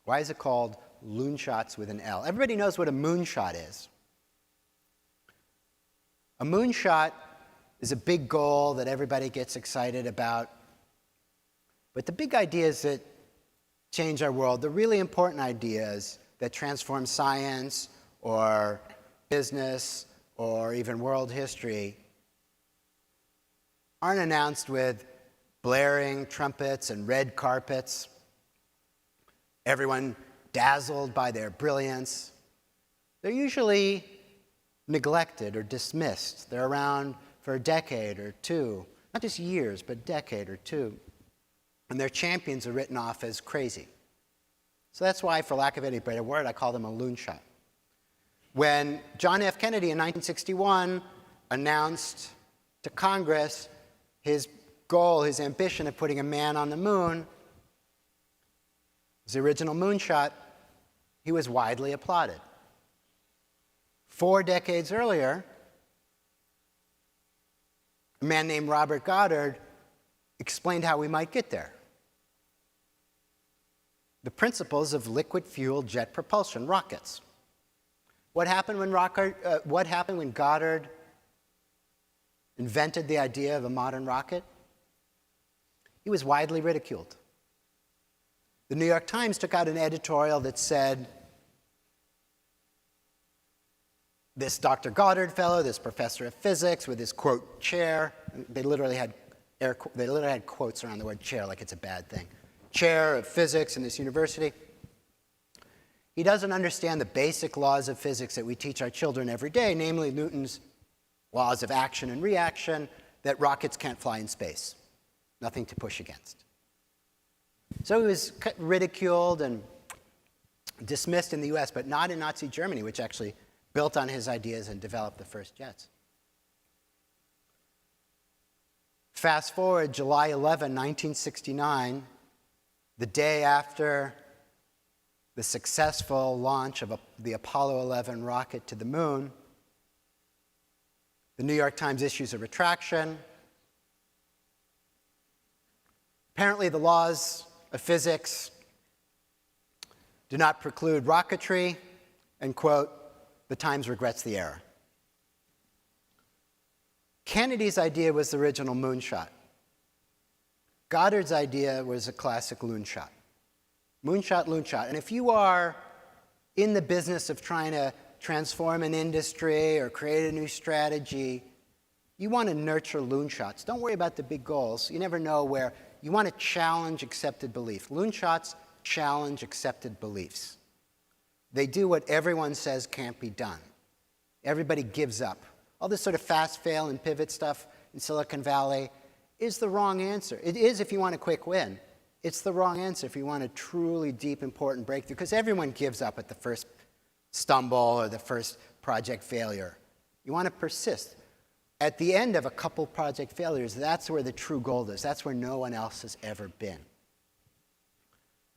Why is it called Loonshots with an L? Everybody knows what a moonshot is. A moonshot is a big goal that everybody gets excited about. But the big ideas that change our world, the really important ideas that transform science or business or even world history, aren't announced with blaring trumpets and red carpets, everyone dazzled by their brilliance. They're usually neglected or dismissed. They're around for a decade or two, not just years, but a decade or two. And their champions are written off as crazy. So that's why, for lack of any better word, I call them a loonshot. When John F. Kennedy in 1961 announced to Congress his goal, his ambition of putting a man on the moon, his original moonshot, he was widely applauded. 4 decades earlier, a man named Robert Goddard explained how we might get there. The principles of liquid-fueled jet propulsion, rockets. What happened when Goddard invented the idea of a modern rocket? He was widely ridiculed. The New York Times took out an editorial that said, this Dr. Goddard fellow, this professor of physics with his, quote, chair, they literally had quotes around the word chair like it's a bad thing, chair of physics in this university. He doesn't understand the basic laws of physics that we teach our children every day, namely Newton's laws of action and reaction, that rockets can't fly in space. Nothing to push against. So he was ridiculed and dismissed in the US, but not in Nazi Germany, which actually built on his ideas and developed the first jets. Fast forward July 11, 1969, the day after the successful launch of the Apollo 11 rocket to the moon, the New York Times issues a retraction. Apparently, the laws of physics do not preclude rocketry, and, quote, the Times regrets the error. Kennedy's idea was the original moonshot. Goddard's idea was a classic loonshot. Moonshot, loonshot. And if you are in the business of trying to transform an industry or create a new strategy, you want to nurture loonshots. Don't worry about the big goals. You never know where. You want to challenge accepted belief. Loonshots challenge accepted beliefs. They do what everyone says can't be done. Everybody gives up. All this sort of fast fail and pivot stuff in Silicon Valley is the wrong answer. It is if you want a quick win. It's the wrong answer if you want a truly deep, important breakthrough, because everyone gives up at the first stumble or the first project failure. You want to persist. At the end of a couple project failures, that's where the true gold is. That's where no one else has ever been.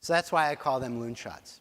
So that's why I call them loonshots.